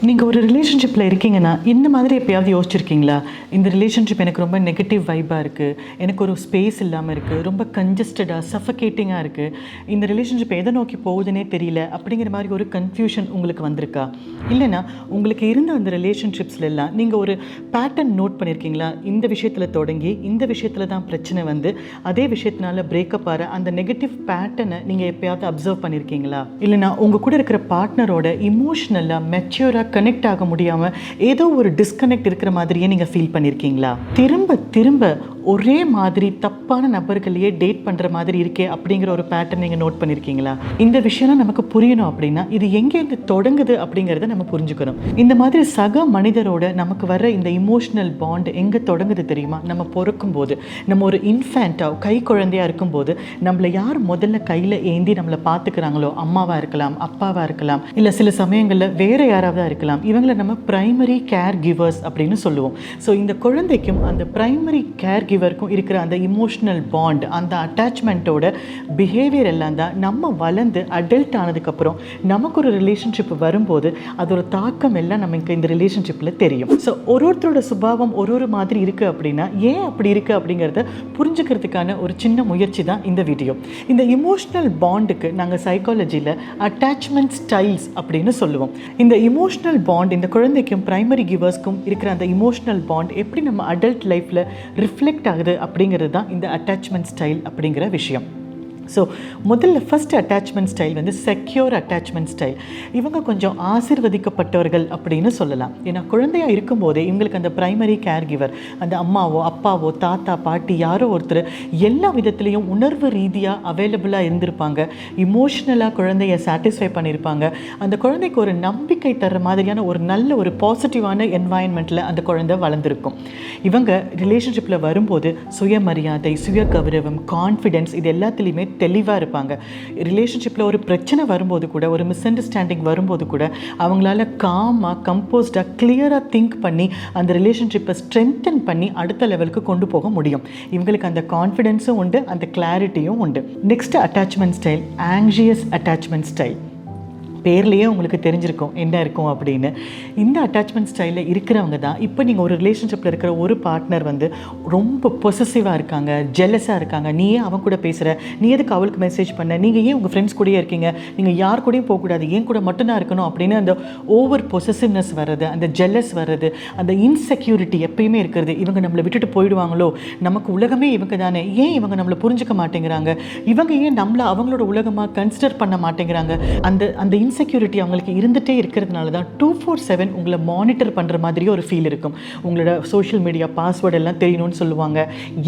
நீங்கள் ஒரு ரிலேஷன்ஷிப்பில் இருக்கீங்கன்னா இந்த மாதிரி எப்பயாவது யோசிச்சிருக்கீங்களா? இந்த ரிலேஷன்ஷிப் எனக்கு ரொம்ப நெகட்டிவ் வைப்பாக இருக்குது, எனக்கு ஒரு ஸ்பேஸ் இல்லாமல் இருக்குது, ரொம்ப கன்ஜஸ்டடாக சஃபகேட்டிங்காக இருக்குது, இந்த ரிலேஷன்ஷிப் எதை நோக்கி போகுதுன்னே தெரியல அப்படிங்கிற மாதிரி ஒரு கன்ஃபியூஷன் உங்களுக்கு வந்திருக்கா? இல்லைனா உங்களுக்கு இருந்த அந்த ரிலேஷன்ஷிப்ஸ்லாம் நீங்கள் ஒரு பேட்டர்ன் நோட் பண்ணியிருக்கீங்களா? இந்த விஷயத்தில் தொடங்கி இந்த விஷயத்தில் தான் பிரச்சனை வந்து அதே விஷயத்தினால பிரேக்கப் ஆகிற அந்த நெகட்டிவ் பேட்டர்னை நீங்கள் எப்பயாவது அப்சர்வ் பண்ணியிருக்கீங்களா? இல்லைனா உங்கள் கூட இருக்கிற பார்ட்னரோட இமோஷ்னலாக மெச்சூராக கனெக்ட் ஆக முடியாமல் ஏதோ ஒரு டிஸ்கனெக்ட் இருக்கிற மாதிரியே நீங்கள் ஃபீல் பண்ணியிருக்கீங்களா? திரும்ப திரும்ப ஒரே மாதிரி தப்பான நபர்களையே டேட் பண்ணுற மாதிரி இருக்கே அப்படிங்கிற ஒரு பேட்டர்ன் நீங்கள் நோட் பண்ணியிருக்கீங்களா? இந்த விஷயம்லாம் நமக்கு புரியணும் அப்படின்னா இது எங்கேருந்து தொடங்குது அப்படிங்கிறத நம்ம புரிஞ்சுக்கணும். இந்த மாதிரி சக மனிதரோட நமக்கு வர இந்த இமோஷனல் பாண்ட் எங்கே தொடங்குது தெரியுமா? நம்ம பிறக்கும் போது, நம்ம ஒரு இன்ஃபேண்ட்டாக கை குழந்தையாக இருக்கும்போது நம்மளை யார் முதல்ல கையில் ஏந்தி நம்மளை பார்த்துக்கிறாங்களோ, அம்மாவாக இருக்கலாம், அப்பாவாக இருக்கலாம், இல்லை சில சமயங்களில் வேறு யாராவது இருக்கலாம், இவங்களை நம்ம ப்ரைமரி கேர் கிவர்ஸ் அப்படின்னு சொல்லுவோம். ஸோ இந்த குழந்தைக்கும் அந்த ப்ரைமரி கேர் கிவருக்கும் இருக்கிற அந்த இமோஷனல் பாண்ட், அந்த அட்டாச்மெண்ட்டோட பிஹேவியர் எல்லாம் தான் நம்ம வளர்ந்து அடல்ட் ஆனதுக்கப்புறம் நமக்கு ஒரு ரிலேஷன்ஷிப் வரும்போது அதோட தாக்கம் எல்லாம் நமக்கு இந்த ரிலேஷன்ஷிப்பில் தெரியும். ஸோ ஒருத்தரோட சுபாவம் ஒரு மாதிரி இருக்குது அப்படின்னா ஏன் அப்படி இருக்குது அப்படிங்கிறத புரிஞ்சுக்கிறதுக்கான ஒரு சின்ன முயற்சி தான் இந்த வீடியோ. இந்த இமோஷனல் பாண்டுக்கு நாங்கள் சைக்காலஜியில் அட்டாச்மெண்ட் ஸ்டைல்ஸ் அப்படின்னு சொல்லுவோம். இந்த இமோஷனல் பாண்ட், இந்த குழந்தைக்கும் ப்ரைமரி கிவர்ஸ்க்கும் இருக்கிற அந்த இமோஷனல் பாண்ட் எப்படி நம்ம அடல்ட் லைஃப்பில் ரிஃப்ளெக்ட் ஆகுது அப்படிங்கிறது தான் இந்த அட்டாச்மெண்ட் ஸ்டைல் அப்படிங்கிற விஷயம். ஸோ முதல்ல ஃபஸ்ட் அட்டாச்மெண்ட் ஸ்டைல் வந்து செக்யூர் அட்டாச்மெண்ட் ஸ்டைல். இவங்க கொஞ்சம் ஆசீர்வதிக்கப்பட்டவர்கள் அப்படின்னு சொல்லலாம். ஏன்னா குழந்தையாக இருக்கும்போதே இவங்களுக்கு அந்த ப்ரைமரி கேர் கிவர், அந்த அம்மாவோ அப்பாவோ தாத்தா பாட்டி யாரோ ஒருத்தர் எல்லா விதத்துலேயும் உணர்வு ரீதியாக அவைலபிளாக இருந்திருப்பாங்க. இமோஷ்னலாக குழந்தைய சாட்டிஸ்ஃபை பண்ணியிருப்பாங்க. அந்த குழந்தைக்கு ஒரு நம்பிக்கை தர்ற மாதிரியான ஒரு நல்ல ஒரு பாசிட்டிவான என்வாயன்மெண்ட்டில் அந்த குழந்தை வளர்ந்துருக்கும். இவங்க ரிலேஷன்ஷிப்பில் வரும்போது சுயமரியாதை, சுய கௌரவம், கான்ஃபிடென்ஸ் இது எல்லாத்துலேயுமே தெளிவாக இருப்பாங்க. ரிலேஷன்ஷிப்பில் ஒரு பிரச்சனை வரும்போது கூட, ஒரு மிஸ் அண்டர்ஸ்டாண்டிங் வரும்போது கூட அவங்களால காமாக, கம்போஸ்டாக, கிளியராக திங்க் பண்ணி அந்த ரிலேஷன்ஷிப்பை ஸ்ட்ரென்தன் பண்ணி அடுத்த லெவலுக்கு கொண்டு போக முடியும். இவங்களுக்கு அந்த கான்ஃபிடென்ஸும் உண்டு, அந்த கிளாரிட்டியும் உண்டு. Next attachment style anxious attachment style. பேர்லேயே உங்களுக்கு தெரிஞ்சிருக்கும் என்ன இருக்கும் அப்படின்னு. இந்த அட்டாச்மெண்ட் ஸ்டைலில் இருக்கிறவங்க தான் இப்போ நீங்கள் ஒரு ரிலேஷன்ஷிப்பில் இருக்கிற ஒரு பார்ட்னர் வந்து ரொம்ப பொசசிவாக இருக்காங்க, ஜெலஸாக இருக்காங்க. நீ ஏன் அவன் கூட பேசுகிற, நீ எதுக்கு அவளுக்கு மெசேஜ் பண்ண, நீங்கள் ஏன் உங்கள் ஃப்ரெண்ட்ஸ் கூடயே இருக்கீங்க, நீங்கள் யார் கூடயும் போகக்கூடாது, ஏன் கூட மட்டும்தான் இருக்கணும் அப்படின்னு அந்த ஓவர் பொசசிவ்னஸ் வர்றது, அந்த ஜெலஸ் வர்றது, அந்த இன்செக்யூரிட்டி எப்பயுமே இருக்கிறது. இவங்க நம்மளை விட்டுட்டு போயிடுவாங்களோ, நமக்கு உலகமே இவங்க தானே, ஏன் இவங்க நம்மளை புரிஞ்சுக்க மாட்டேங்கிறாங்க, இவங்க ஏன் நம்மளை அவங்களோட உலகமாக கன்சிடர் பண்ண மாட்டேங்கிறாங்க, அந்த இன்செக்யூரிட்டி அவங்களுக்கு இருந்துகிட்டே இருக்கிறதுனால தான் 24/7 உங்களை மானிட்டர் பண்ணுற மாதிரியே ஒரு ஃபீல் இருக்கும். உங்களோட சோஷியல் மீடியா பாஸ்வேர்டு எல்லாம் தெரியணும்னு சொல்லுவாங்க.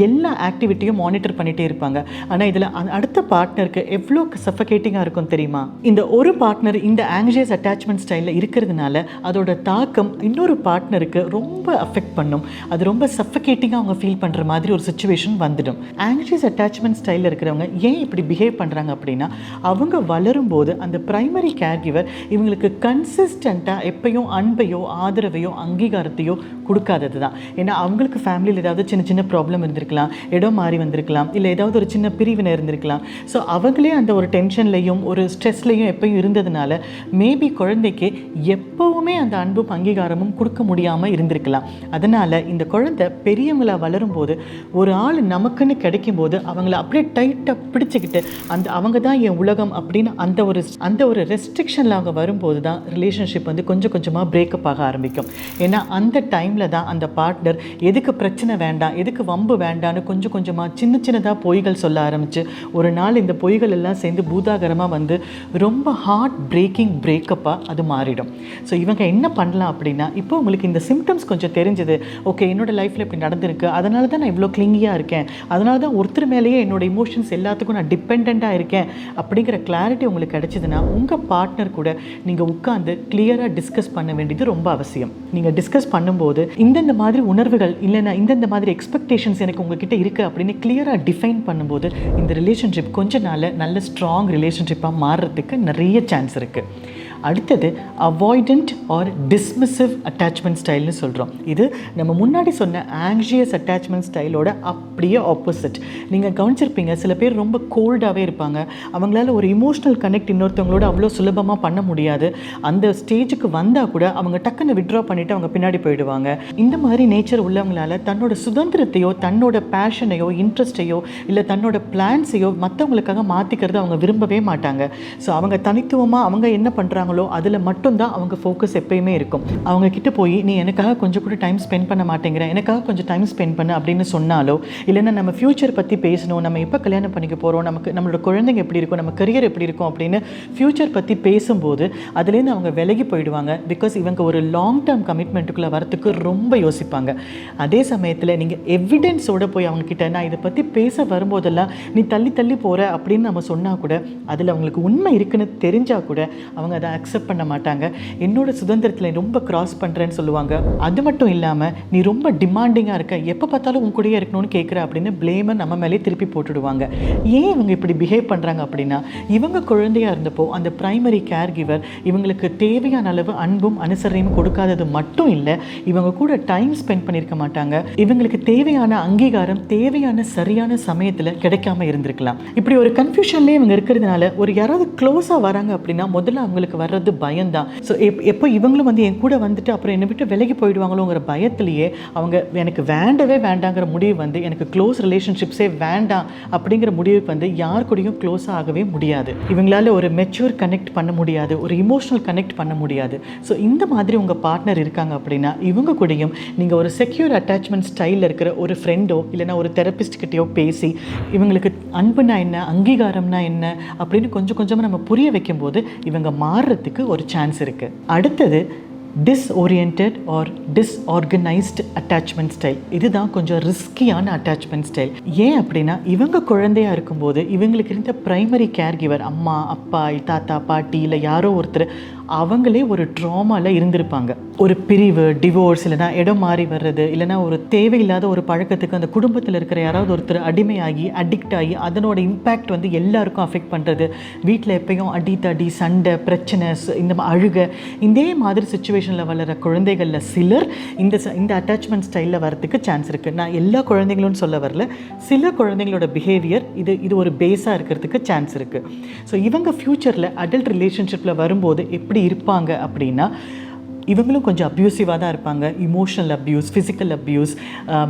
எல்லா ஆக்டிவிட்டியும் மானிட்டர் பண்ணிகிட்டே இருப்பாங்க. ஆனால் இதில் அடுத்த பார்ட்னருக்கு எவ்வளோ சஃபகேட்டிங்காக இருக்கும் தெரியுமா? இந்த ஒரு பார்ட்னர் இந்த ஆங்ஷியஸ் அட்டாச்மெண்ட் ஸ்டைலில் இருக்கிறதுனால அதோட தாக்கம் இன்னொரு பார்ட்னருக்கு ரொம்ப அஃபெக்ட் பண்ணும். அது ரொம்ப சஃபகேட்டிங்காக அவங்க ஃபீல் பண்ணுற மாதிரி ஒரு சுச்சுவேஷன் வந்துடும். ஆங்ஷியஸ் அட்டாச்மெண்ட் ஸ்டைலில் இருக்கிறவங்க ஏன் இப்படி பிஹேவ் பண்ணுறாங்க அப்படின்னா, அவங்க வளரும்போது அந்த ப்ரைமரி கேர் கிவர் இவங்களுக்கு கன்சிஸ்டண்ட்டாக எப்பயும் அன்பையோ ஆதரவையோ அங்கீகாரத்தையோ கொடுக்காதது தான். ஏன்னா அவங்களுக்கு ஃபேமிலியில் ஏதாவது சின்ன சின்ன ப்ராப்ளம் இருந்திருக்கலாம், இடம் மாறி வந்திருக்கலாம், இல்லை ஏதாவது ஒரு சின்ன பிரிவினை இருந்திருக்கலாம். ஸோ அவங்களே அந்த ஒரு டென்ஷன்லையும் ஒரு ஸ்ட்ரெஸ்லையும் எப்பயும் இருந்ததுனால மேபி குழந்தைக்கு எப்போவுமே அந்த அன்பும் அங்கீகாரமும் கொடுக்க முடியாமல் இருந்திருக்கலாம். அதனால் இந்த குழந்தை பெரியவங்களாக வளரும்போது ஒரு ஆள் நமக்குன்னு கிடைக்கும்போது அவங்கள அப்படியே டைட்டாக பிடிச்சிக்கிட்டு அவங்க தான் என் உலகம் அப்படின்னு அந்த ஒரு ரெஸ்ட்ரிக்ஷனில் அவங்க வரும்போது தான் ரிலேஷன்ஷிப் வந்து கொஞ்சம் கொஞ்சமாக பிரேக்கப் ஆக ஆரம்பிக்கும். ஏன்னா அந்த டைமில் தான் அந்த பார்ட்னர் எதுக்கு பிரச்சனை வேண்டாம், எதுக்கு வம்பு வேண்டான்னு கொஞ்சம் கொஞ்சமாக சின்னதாக பொய்கள் சொல்ல ஆரம்பித்து ஒரு நாள் இந்த பொய்கள் எல்லாம் சேர்ந்து பூதாகரமாக வந்து ரொம்ப ஹார்ட் பிரேக்கிங் பிரேக்கப்பாக அது மாறிடும். ஸோ இவங்க என்ன பண்ணலாம் அப்படின்னா, இப்போ உங்களுக்கு இந்த சிம்டம்ஸ் கொஞ்சம் தெரிஞ்சது, ஓகே என்னோடய லைஃப்பில் இப்படி நடந்திருக்கு, அதனால தான் நான் இவ்வளோ கிளிங்கியாக இருக்கேன், அதனால தான் ஒருத்தர் மேலேயே என்னோடய இமோஷன்ஸ் எல்லாத்துக்கும் நான் டிபெண்ட்டாக இருக்கேன் அப்படிங்கிற கிளாரிட்டி உங்களுக்கு கிடைச்சிதுன்னா உங்கள் பார்ட்னர் கூட நீங்கள் உட்காந்து கிளியராக டிஸ்கஸ் பண்ண வேண்டியது ரொம்ப அவசியம். நீங்கள் டிஸ்கஸ் பண்ணும்போது இந்தந்த மாதிரி உணர்வுகள் இல்லைன்னா இந்தந்த மாதிரி எக்ஸ்பெக்டேஷன்ஸ் எனக்கு உங்ககிட்ட இருக்குது அப்படின்னு கிளியராக டிஃபைன் பண்ணும்போது இந்த ரிலேஷன்ஷிப் கொஞ்ச நாள் நல்ல ஸ்ட்ராங் ரிலேஷன்ஷிப்பாக மாறுறதுக்கு நிறைய சான்ஸ் இருக்குது. அடுத்தது அவாய்டண்ட் ஆர் டிஸ்மிசிவ் அட்டாச்மெண்ட் ஸ்டைல்னு சொல்கிறோம். இது நம்ம முன்னாடி சொன்ன ஆங்ஷியஸ் அட்டாச்மெண்ட் ஸ்டைலோட அப்படியே ஆப்போசிட். நீங்கள் கவனிச்சிருப்பீங்க, சில பேர் ரொம்ப கோல்டாகவே இருப்பாங்க. அவங்களால ஒரு இமோஷ்னல் கனெக்ட் இன்னொருத்தவங்களோட அவ்வளோ சுலபமாக பண்ண முடியாது. அந்த ஸ்டேஜுக்கு வந்தால் கூட அவங்க டக்குன்னு விட்ரா பண்ணிவிட்டு அவங்க பின்னாடி போயிடுவாங்க. இந்த மாதிரி நேச்சர் உள்ளவங்களால தன்னோட சுதந்திரத்தையோ தன்னோட பேஷனையோ இன்ட்ரெஸ்ட்டையோ இல்லை தன்னோட பிளான்ஸையோ மற்றவங்களுக்காக மாற்றிக்கிறது அவங்க விரும்பவே மாட்டாங்க. ஸோ அவங்க தனித்துவமாக அவங்க என்ன பண்ணுறாங்களோ அதில் மட்டும்தான் அவங்க ஃபோக்கஸ் எப்பயுமே இருக்கும். அவங்க கிட்ட போய் நீ எனக்காக கொஞ்சம் கூட டைம் ஸ்பெண்ட் பண்ண மாட்டேங்கிற, எனக்காக கொஞ்சம் டைம் ஸ்பெண்ட் பண்ண அப்படின்னு சொன்னாலோ, இல்லைன்னா நம்ம ஃப்யூச்சர் பற்றி பேசணும், நம்ம எப்போ கல்யாணம் பண்ணிக்க போகிறோம், நம்மளோட குழந்தைங்க எப்படி இருக்கும், நம்ம கரியர் எப்படி இருக்கும் அப்படின்னு ஃப்யூச்சர் பற்றி பேசும்போது அதுலேருந்து அவங்க விலகி போயிடுவாங்க. பிகாஸ் இவங்க ஒரு லாங் டேர்ம் கமிட்மெண்ட்டுக்குள்ளே வரத்துக்கு ரொம்ப யோசிப்பாங்க. அதே சமயத்தில் நீங்கள் எவிடன்ஸோடு போய் அவங்கக்கிட்ட நான் இதை பற்றி பேச வரும்போதெல்லாம் நீ தள்ளி தள்ளி போகிற அப்படின்னு நம்ம சொன்னால் கூட அதில் அவங்களுக்கு உண்மை இருக்குன்னு தெரிஞ்சால் கூட அவங்க அதை அக்செப்ட் பண்ண மாட்டாங்க. என்னோட சுதந்திரத்தில் ரொம்ப கிராஸ் பண்ணுறேன்னு சொல்லுவாங்க. அது மட்டும் இல்லாமல் நீ ரொம்ப டிமாண்டிங்காக இருக்க, எப்போ பார்த்தாலும் உன் கூடயே இருக்கணும்னு கேட்குற அப்படின்னு ப்ளேமை நம்ம மேலே திருப்பி போட்டுடுவாங்க. ஏன் இவங்க இப்படி பிஹேவ் பண்ணுறாங்க அப்படின்னா, இவங்க குழந்தையாக இருந்தப்போ அந்த ப்ரைமரி கேர் கிவர் இவங்களுக்கு தேவையான அளவு அன்பும் அனுசரணையும் கொடுக்காதது மட்டும் இல்லை, இவங்க கூட டைம் ஸ்பெண்ட் பண்ணியிருக்க மாட்டாங்க. இவங்களுக்கு தேவையான அங்கீகாரம் தேவையான சரியான சமயத்தில் கிடைக்காம இருந்திருக்கலாம். இப்படி ஒரு கன்ஃபியூஷன்லேயே இவங்க இருக்கிறதுனால ஒரு யாராவது க்ளோஸாக வராங்க அப்படின்னா முதல்ல அவங்களுக்கு வர்றது பயம்தான். ஸோ எப்போ இவங்களும் என் கூட வந்துட்டு அப்புறம் என்னை விட்டு விலகி போயிடுவாங்களோங்கிற பயத்திலேயே அவங்க எனக்கு வேண்டவே வேண்டாங்கிற முடிவு எனக்கு க்ளோஸ் ரிலேஷன்ஷிப்ஸே வேண்டாம் அப்படிங்கிற முடிவுக்கு யார் கூடயும் க்ளோஸாக ஆகவே முடியாது. இவங்களால ஒரு மெச்சூர் கனெக்ட் பண்ண முடியாது, ஒரு இமோஷனல் கனெக்ட் பண்ண முடியாது. ஸோ இந்த மாதிரி உங்கள் பார்ட்னர் இருக்காங்க அப்படின்னா இவங்க கூடயும் நீங்கள் ஒரு செக்யூர் அட்டாச்மெண்ட் ஸ்டைலில் இருக்கிற ஒரு ஃப்ரெண்டோ இல்லைனா ஒரு தெரபிஸ்ட்கிட்டையோ பேசி இவங்களுக்கு அன்புனா என்ன, அங்கீகாரம்னா என்ன அப்படின்னு கொஞ்சம் கொஞ்சமாக நம்ம புரிய வைக்கும்போது இவங்க மாறுறதுக்கு ஒரு சான்ஸ் இருக்குது. அடுத்தது டிஸ்ஓரியன்டட் ஆர் டிஸ்ஆர்கனைஸ்டு அட்டாச்மெண்ட் ஸ்டைல். இதுதான் கொஞ்சம் ரிஸ்கியான அட்டாச்மெண்ட் ஸ்டைல். ஏன் அப்படின்னா இவங்க குழந்தையாக இருக்கும்போது இவங்களுக்கு இருந்த ப்ரைமரி கேர் கிவர் அம்மா அப்பா தாத்தா பாட்டி இல்லை யாரோ ஒருத்தர் அவங்களே ஒரு ட்ராமாவில் இருந்திருப்பாங்க. ஒரு பிரிவு, டிவோர்ஸ், இல்லைனா இடம் மாறி வர்றது, இல்லைனா ஒரு தேவையில்லாத ஒரு பழக்கத்துக்கு அந்த குடும்பத்தில் இருக்கிற யாராவது ஒருத்தர் அடிமையாகி அடிக்ட் ஆகி அதனோட இம்பேக்ட் எல்லாருக்கும் அஃபெக்ட் பண்ணுறது. வீட்டில் எப்பயும் அடி சண்டை பிரச்சனை இந்த அழுக இதே மாதிரி சுச்சுவேஷனில் வளர குழந்தைகளில் சிலர் இந்த அட்டாச்மெண்ட் ஸ்டைலில் வரதுக்கு சான்ஸ் இருக்குது. நான் எல்லா குழந்தைங்களும் சொல்ல வரல, சில குழந்தைங்களோட பிஹேவியர் இது ஒரு பேஸாக இருக்கிறதுக்கு சான்ஸ் இருக்குது. ஸோ இவங்க ஃப்யூச்சரில் அடல்ட் ரிலேஷன்ஷிப்பில் வரும்போது எப்படி இருப்பாங்க அப்படின்னா இவங்களும் கொஞ்சம் அப்யூசிவாக தான் இருப்பாங்க. Emotional abuse, physical abuse,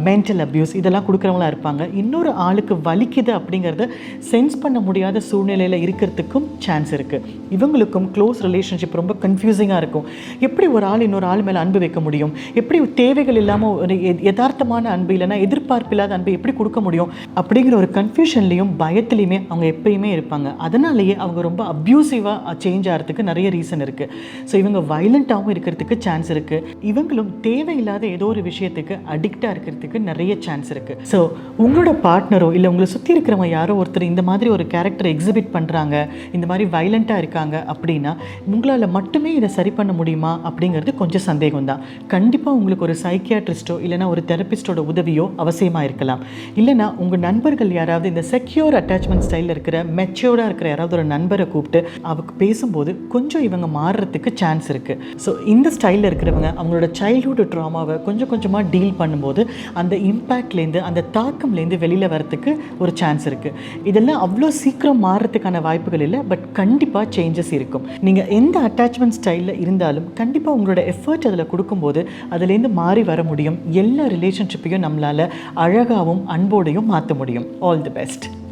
mental abuse இதெல்லாம் கொடுக்குறவங்களா இருப்பாங்க. இன்னொரு ஆளுக்கு வலிக்குது அப்படிங்கிறத சென்ஸ் பண்ண முடியாத சூழ்நிலையில் இருக்கிறதுக்கும் சான்ஸ் இருக்குது. இவங்களுக்கும் க்ளோஸ் ரிலேஷன்ஷிப் ரொம்ப கன்ஃபியூசிங்காக இருக்கும். எப்படி ஒரு ஆள் இன்னொரு ஆள் மேலே அன்பு வைக்க முடியும், எப்படி தேவைகள் இல்லாமல் ஒரு யதார்த்தமான அன்பு இல்லைனா எதிர்பார்ப்பில்லாத அன்பு எப்படி கொடுக்க முடியும் அப்படிங்கிற ஒரு கன்ஃபியூஷன்லேயும் பயத்துலேயுமே அவங்க எப்பயுமே இருப்பாங்க. அதனாலேயே அவங்க ரொம்ப அப்யூசிவாக சேஞ்ச் ஆகிறதுக்கு நிறைய ரீசன் இருக்குது. ஸோ இவங்க வைலண்ட்டாகவும் இருக்கிறதுக்கு சான்ஸ் இருக்கு. இவங்களும் தேவையில்லாத ஏதோ ஒரு விஷயத்துக்கு அடிக்டா இருக்கிறதுக்கு நிறைய சான்ஸ் இருக்கு. ஸோ உங்களோட பார்ட்னரோ இல்லை உங்களை சுற்றி இருக்கிறவங்க யாரோ ஒருத்தர் இந்த மாதிரி ஒரு கேரக்டரை எக்ஸிபிட் பண்ணுறாங்க, இந்த மாதிரி வைலண்ட்டாக இருக்காங்க அப்படின்னா உங்களால் மட்டுமே இதை சரி பண்ண முடியுமா அப்படிங்கிறது கொஞ்சம் சந்தேகம் தான். கண்டிப்பாக உங்களுக்கு ஒரு சைக்கியாட்ரிஸ்டோ இல்லைனா ஒரு தெரபிஸ்டோட உதவியோ அவசியமாக இருக்கலாம். இல்லைனா உங்கள் நண்பர்கள் யாராவது இந்த செக்யூர் அட்டாச்மெண்ட் ஸ்டைலில் இருக்கிற மெச்சூர்டாக இருக்கிற யாராவது ஒரு நண்பரை கூப்பிட்டு அவங்க பேசும்போது கொஞ்சம் இவங்க மாறுறதுக்கு சான்ஸ் இருக்குது. ஸோ இந்த ஸ்டைலில் இருக்கிறவங்க அவங்களோட சைல்ட்ஹுட் ட்ராமாவை கொஞ்சம் கொஞ்சமாக டீல் பண்ணும்போது அந்த இம்பேக்ட்லேருந்து அந்த தாக்கம்லேருந்து வெளியில் வரத்துக்கு ஒரு சான்ஸ் இருக்குது. இதெல்லாம் அவ்வளோ சீக்கிரம் மாறுறதுக்கான வாய்ப்புகள் இல்லை, பட் கண்டிப்பாக சேஞ்சஸ் இருக்கும். நீங்கள் எந்த அட்டாச்மெண்ட் ஸ்டைலில் இருந்தாலும் கண்டிப்பாக உங்களோட எஃபர்ட் அதில் கொடுக்கும்போது அதுலேருந்து மாறி வர முடியும். எல்லா ரிலேஷன்ஷிப்பையும் நம்மளால் அழகாகவும் அன்போடையும் மாற்ற முடியும். All the best.